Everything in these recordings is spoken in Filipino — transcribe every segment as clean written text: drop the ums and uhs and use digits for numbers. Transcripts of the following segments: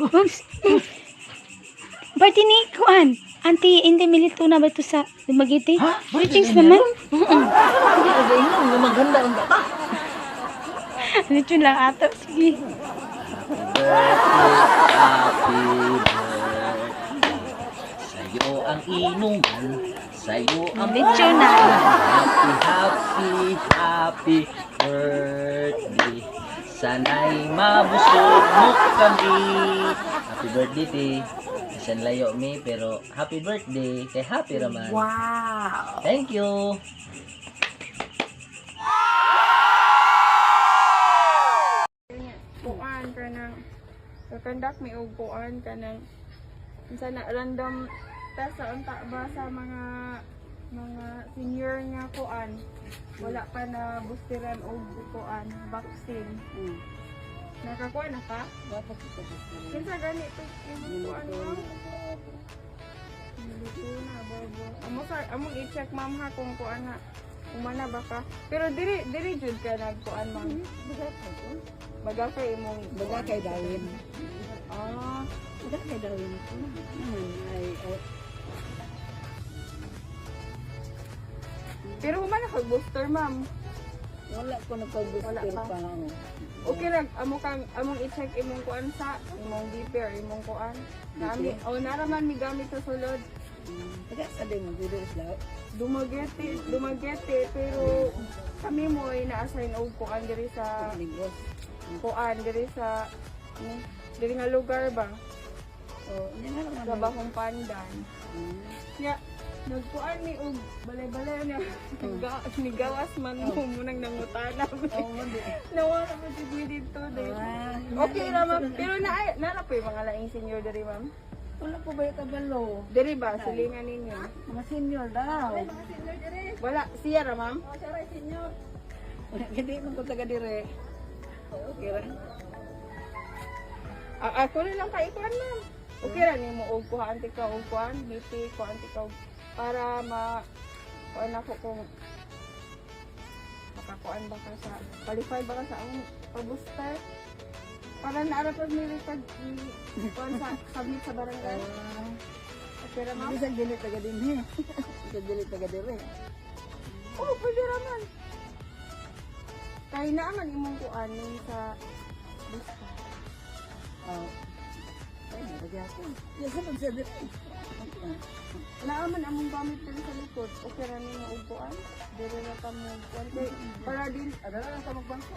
Oops. Birthday ni Kuan. Auntie, hindi milito na ba ito sa Dumaguete? Ha? Greetings naman. Hindi ka gainom nga maganda ang bata. Lechon lang ato. Sige. Happy birthday. Sa'yo ang inuman. Sa'yo ang Lechon na. Happy birthday. Sana'y mabusog mo kami. Happy birthday, ti. Isan layo mi, pero happy birthday kay Happy Raman. Wow. Thank you. Kuan ka ng kakandak may og kuan ka ng sa na random test sa unta ba sa mga senior nga kuan wala pa na boosteran og kuan vaccine. Nakakuha na ka? Dapat ito boosteran. Kinsa ganito yung kuan mo? Dito na bobo. Among i-check ma'am ha kung kuan na umana ba ka. Pero diri jud ka nagkuan ma'am. Baga kay imong Baga kay Darwin. ah Baga kay Darwin. pero humana kag booster ma'am. Wala ko na Wala pag-booster pa. pa. Ano. Okay ra among i-check imong kuan sa imong DP or imong kuan. Nami naraman mi gamit sa sulod. Taga sa din mo dito isla. Dumagete pero kami mo ay na-assign og kuan diri sa Negros. kuan diri sa diri nga lugar ba Oh, hindi na sa naman. Bahong Pandan. Ya nagkuan ni og balay-balay na nigawas man mo munang nangutana. Oh, mandi. Nawala mo jud mi dito dai. Okay ra ma'am, pero nara pa yung mga laing senior diri ma'am. Wala po ba yung kabalo? Diri ba silingan ninyo? Mga senior daw. Wala siya ra ma'am. Wala, hindi man ko taga dire. Okay ra. Ako na lang kay kuan ma'am. Okay ra nimo og kuhaan ti ka og kuan, miti kuhaan ti ka og para kuan ako kung makakuan ba ka sa qualify ba ka sa ang pag-booster para naara pag may record kuan sa submit sa barangay. Okay ra ma'am. Hindi sa dili taga din he. Sa dili taga dire. Oh, pwede ra man. Kay naaman imong kuan yung sa booster. Oh. Ay, nagaya ko. Yes, sa dire. Naaman among gamit dito sa likod. Okay ra nimo og kuan. Dire ra ta mo kuan kay para din Ada lang sa magbangko.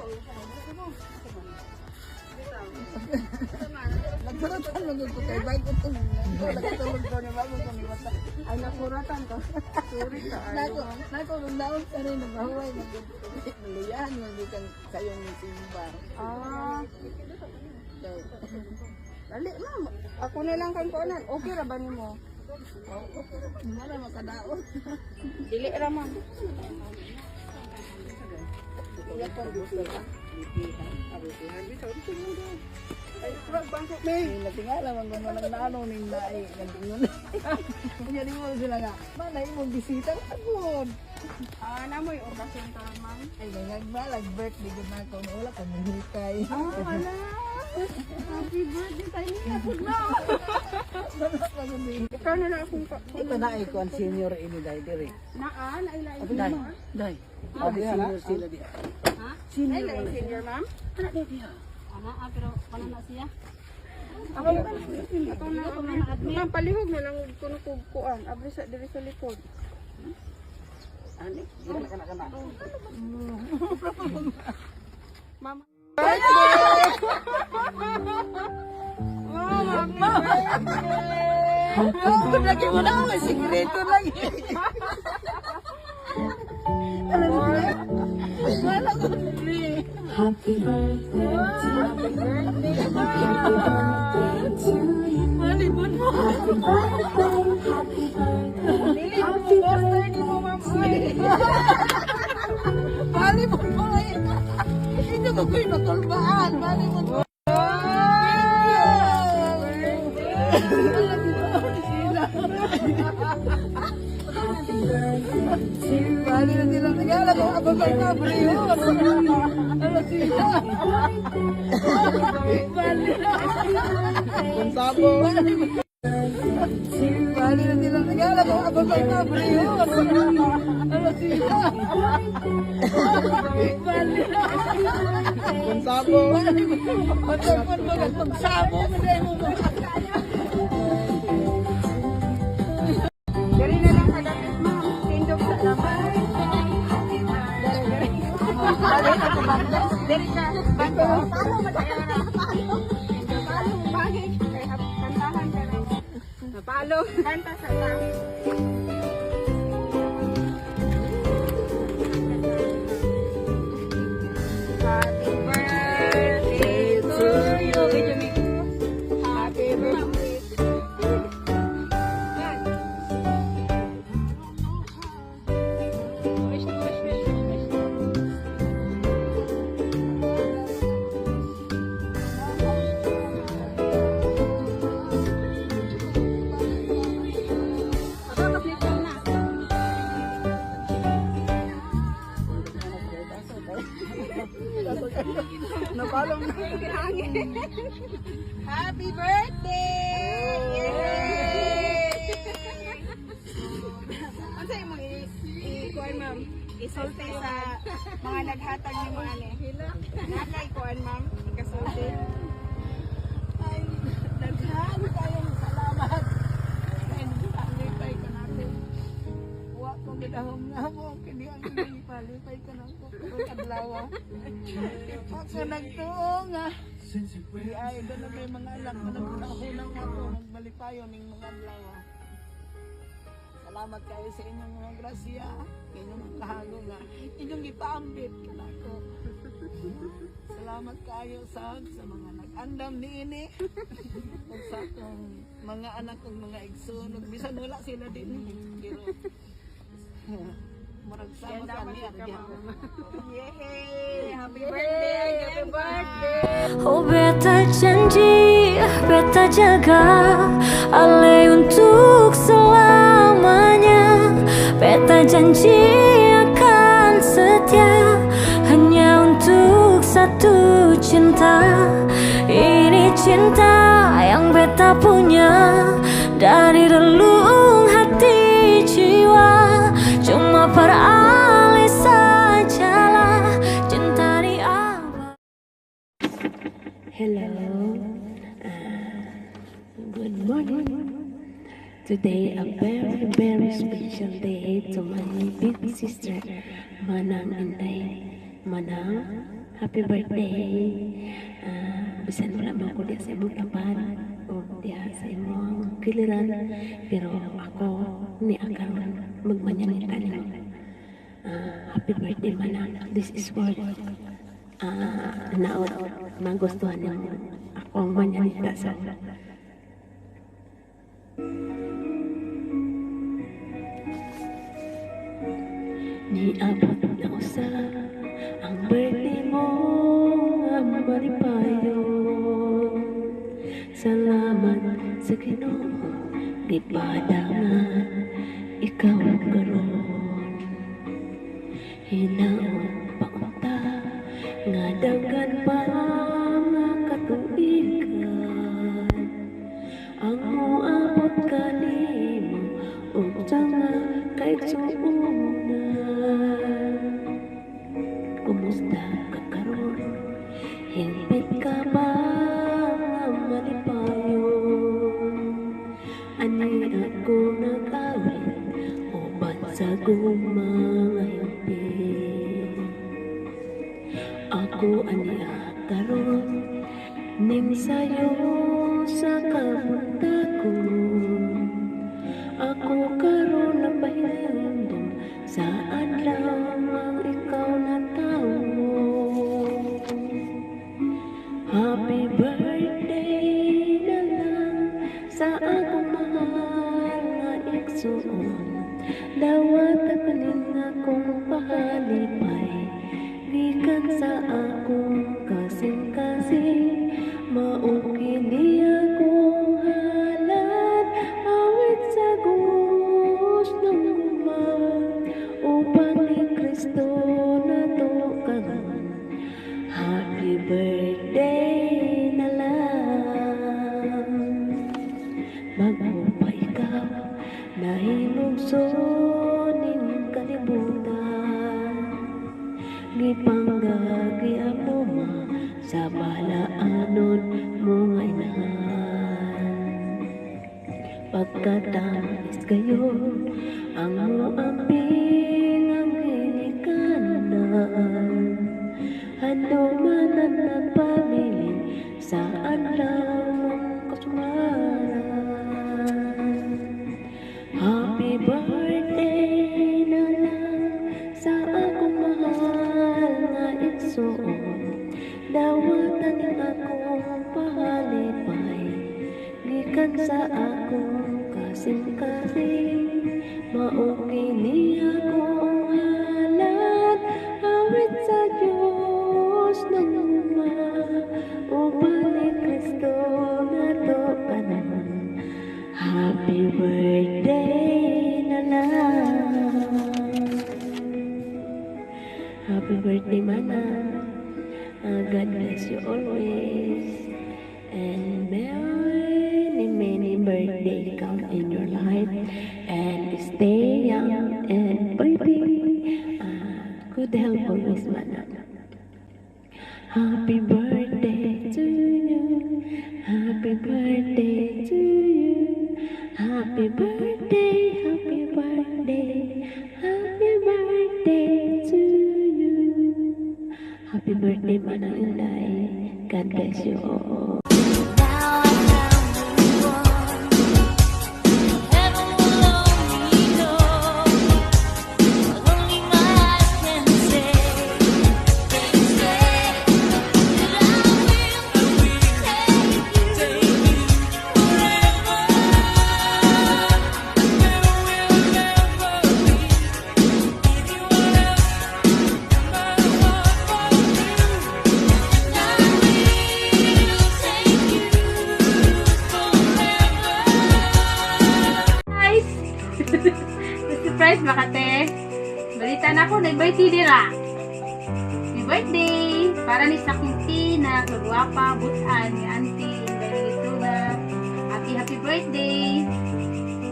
Nagsuratan lang ko kay bike ko to. Nagtulog ko ni bago ko ni bata. ay nakuratan to. Sorry ka. Nako naon sa rin naghahuay nagluyan magikan sayong ni simbar. Ah, dali ma'am. Ako na lang kang kuanan. Okay ra ba nimo? Wala makadaon. Dili ra ma'am. Iya pa gusto ka. Ay, kurang bangko May natingala man mo nang naano ning naay nandingon. Kunya di mo sila nga. Mana imong bisita agud. namoy okasyon ta ma'am. Ay nagbalag birthday gud na ko wala ka mahikay. Wala. Happy birthday tayo niya pud ma'am. Ikaw na lang akong Ito na ay kon senior ini dai dire. nailain. Dai. Dai. Abi senior sila di. Ha? Nailain senior ma'am. Ana di dia. Pero wala na siya. Ako na ma'am, palihog na lang kuno kog kuan. Abri sa diri sa likod. Ani, kana. Mama. Birthday! Mama, Oh, lagi mo na may sikreto lagi. Alam mo, wala ko ni. Happy birthday to you. Malibot mo. Happy birthday. Happy birthday ni mo, ma'am. Malibot mo. Hindi ko pinatulbaan. Malibot mo. Bali na sila nagala ko ako sa kabriyo. Ano sila? Bali na. Kung sabo. Bali na nila. Nagala ko ako sa kabre yun. Ano sila? Bali na. Kung sabo. Matapon mo kung sabo. Kasi mo mo. Dari na lang sa dapit mo. Tindog sa laman. Dari ka sa banda. Dari ka. Banda. Palo mo tayo na. Palo. Palo. Bakit? Kaya kantahan ka na. Palo. Kanta sa taas. Happy birthday to you. Happy birthday. Napalong na. Happy birthday! Yay! Ano sa'yo mo i-kuhan, ma'am? Isulti sa mga naghatag ni mo, ane. Nakay kuhan, ma'am? Ikasulti. Ay, naghan kayong salamat. Ay, nagpalipay ka natin. Huwag kong gidahong nga mo. Kini ang nagpalipay ka na ko. Kung adlawa. Ako nagtuo nga. Di ay, doon na may mga anak na nagpunang nga to. Nagbalipayo ng mga adlawa. Salamat kayo sa inyong mga grasya. Inyong mga kahago nga. Inyong ipaambit ka na ko. Salamat kayo sa mga nag-andam ni ini. Kung sa akong mga anak kong mga igsunog. Bisan wala sila din. Pero, murag sama kami. Yay! Happy birthday! Happy birthday! Oh beta janji, beta jaga Ale untuk selamanya. Beta janji akan setia hanya untuk satu cinta. Ini cinta yang beta punya dari relung hati jiwa. Cuma peralih sajalah cinta di awal. Hello. Good morning. Today a very very special day to my big sister Manang and I. Manang, happy birthday. Bisan wala mo ko diya sa imong tapan o diya sa imong kiliran, pero ako ni akaron magmanyanita nimo. Happy birthday Manang. This is for naot magustuhan niyo akong manyanita sa niabot na usa ang birthday mo ang malipayo. Salamat sa Ginoo gipadangan ikaw karon. Hinaon pa unta nga daghan pa nga katuigan ang moabot kanimo ug tanga kay suunan. Kumusta ka karon? Hingpit ka ba nga malipayon? Ani ako nag-awit uban sa gumangayopin. Ako aniya karon ning sayo sa kamuntakon. Ako karon napahinumdum sa adlaw ang ikaw na tawo. Happy birthday na lang sa akong mahal nga igsuon. Dawat kanin akong pahalipay gikan sa akong kasing-kasing. Maukini akong halad awit sa gustong gumawa upang ni Kristo na to karon. Happy birthday na lang. puso ning kalibutan. Gipanggagi ako ma sa balaanon mo nga inahan. Pagkatamis kayo ang muambing ang ginikanan. Ano man ang nagpabilin sa adlaw ng kasmaran. Happy birthday na lang sa akong mahal nga igsoon. Dawatan ning akong pahalipay gikan sa akong kasing-kasing. Maukini akong halat awit sa Diyos ng uma uban ni Kristo nato kanan. Happy birthday na lang. Happy birthday Manang. God bless you always. And many birthday come in your life. And stay young and pretty. Good health always, Manang. Happy birthday to you. Happy birthday to you. Happy birthday, happy birthday. Happy birthday to you. Happy birthday, Manang Inday. God bless you all. Now I found the one. Heaven will only know. What only my eyes can say. They say that I will take you forever. There will never be anyone else no matter what for you. And I will take you forever. Guys! Surprise ba kate? Balita na ako, nag-birthday dira. Happy birthday! Para ni Saking Tina, kagwapa, butan, ni auntie, dahil ito na. Happy birthday!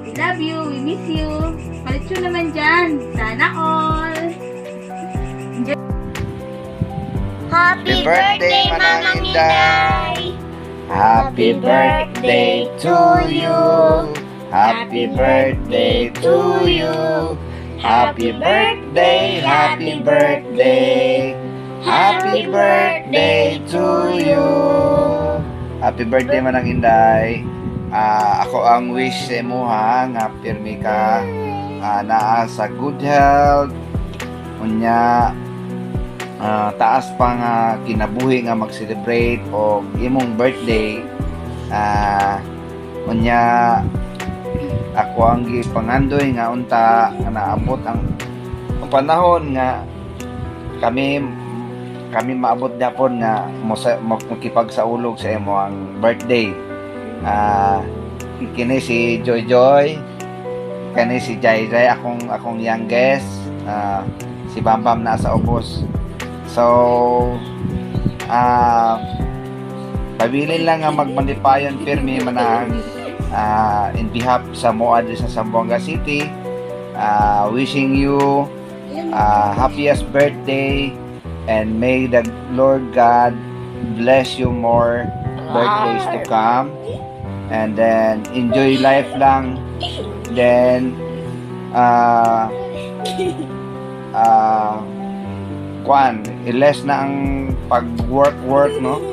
We love you, we miss you. Palit yun naman dyan. Sana all! Happy birthday, Manang Inday! Happy birthday to you! Happy birthday to you! Happy birthday, happy birthday! Happy birthday to you! Happy birthday, Manang Inday! Ako ang wish sa imo ha, nga pirmi ka naa sa good health, unya taas pa nga kinabuhi nga mag-celebrate o imong birthday. Unya ako ang gipangandoy nga unta nga naabot ang panahon nga kami maabot dapon nga makipagsaulog sa imo ang birthday. Kini si Joy, kani si Jai, akong youngest, si Bambam na sa ubos. So pabilin lang nga magmalipayon pirmi Manang in behalf sa Moa sa Zamboanga City. Wishing you happiest birthday and may the Lord God bless you more birthdays to come, and then enjoy life lang, then less na ang pag-work no.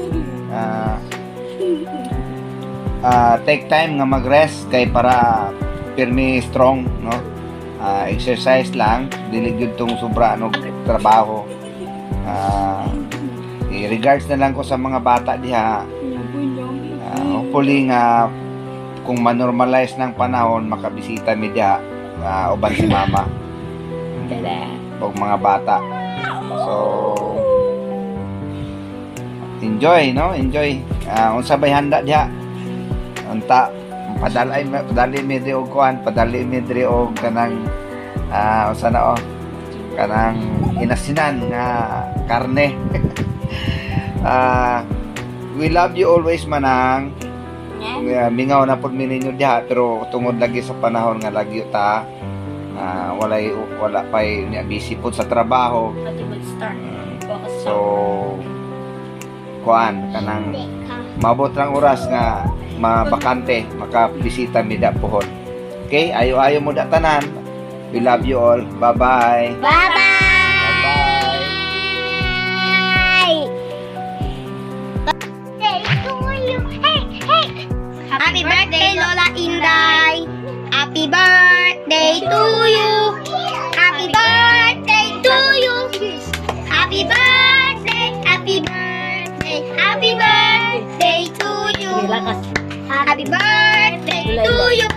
Take time nga mag-rest kay para pirmi strong no. Exercise lang, dili gyud tong sobra no trabaho. I-regards na lang ko sa mga bata diha. Hopefully nga kung manormalize ng panahon makabisita mi diha uban si mama. Pag mga bata. So enjoy no, enjoy. Unsa bay handa diha? Unta padali mi diri og kuan, padali mi diri og kanang unsa na kanang inasinan nga karne. We love you always Manang. Mingaw na pud mi ninyo diha pero tungod lagi sa panahon nga lagyo ta wala pa niya busy po sa trabaho. At it will start. So kuan kanang mabot lang oras nga mabakante makabisita mi da pohon. Okay, ayo mo da tanan. We love you all. Bye-bye. Bye-bye. Happy birthday, Lola Inday. Happy birthday to you. Happy birthday to you. Happy birthday, happy birthday, happy birthday to you. Happy birthday to you.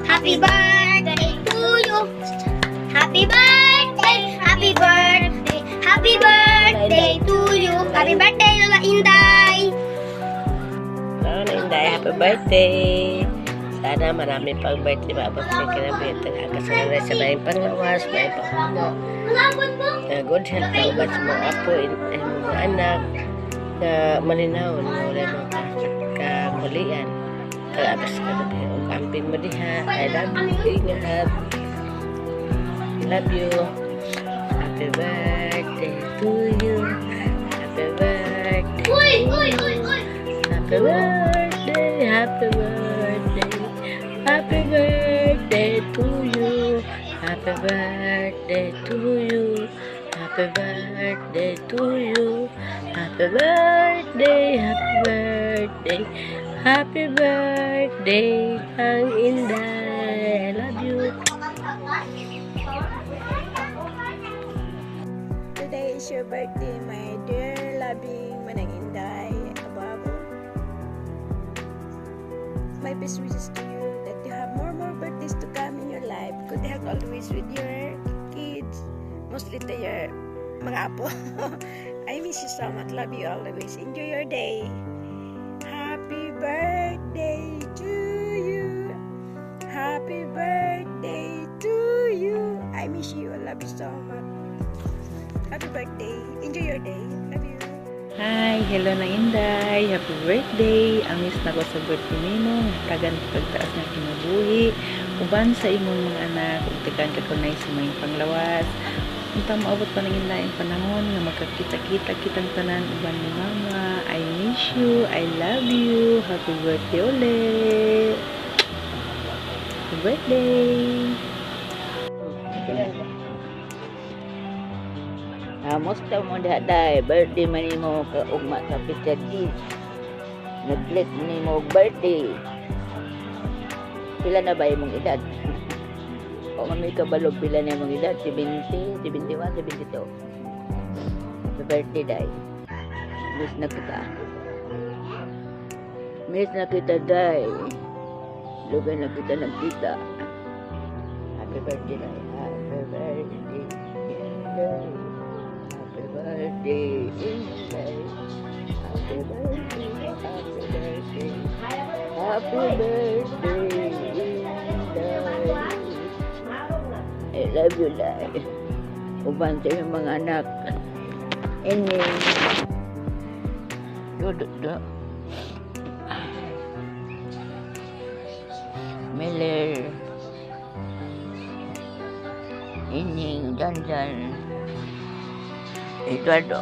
Happy birthday to you. Happy birthday, happy birthday, happy birthday to you. Happy birthday, Lola Inday. Lola Inday, happy birthday. Sana marami pang birthday mabot sa kinabit. Nagkakasanay sa maing panglawas, maing panglawas. Good health na ubat sa mga apo, mga anak, na malinawon, wala mga kamulian. Kalabas ka na kayo. Kampin mo diha. I love you. Ingat. Love you. Happy birthday to you. Happy birthday. Happy birthday. Happy birthday. Happy birthday to you. Happy birthday to you. Happy birthday to you. Happy birthday. Happy birthday. Happy birthday, Ang Inday. I love you. Today is your birthday, my dear loving Manang Inday Ababo. My best wishes to you that you have more birthdays to come in your life. Good health always with your kids, mostly to your mga apo. I miss you so much. Love you always. Enjoy your day. Happy birthday to you. Happy birthday to you. I miss you. I love you so much. Happy birthday. Enjoy your day. Love you. Hi, hello na Inday. Happy birthday. Ang miss na ko sa birthday nimo. Tagan pagtaas ng kinabuhi. Uban sa imong mga anak. Ug tagan ka kunay sa mga panglawas. Unta maabot pa ng Inday ang panahon nga magkakita-kita kitang tanan uban ni mama. I miss you. I love you. Happy birthday ulit. Happy birthday. Musta mo daday, birthday man mo ka ugma sa Pichagi. Nag-bless ni mo birthday. Pila na ba imong edad? O kami kabalog pila na imong edad? 70, 71, 72. Sa birthday day. Miss na kita. Miss na kita day. Lugay na kita nagkita. Happy birthday day. Happy birthday. Happy birthday, Inday. Happy birthday, happy birthday. Happy birthday, Inday. I love you, Day. Uban sa iyong mga anak. Ini. Duduk. Miller. Ini, Janjan. Eduardo.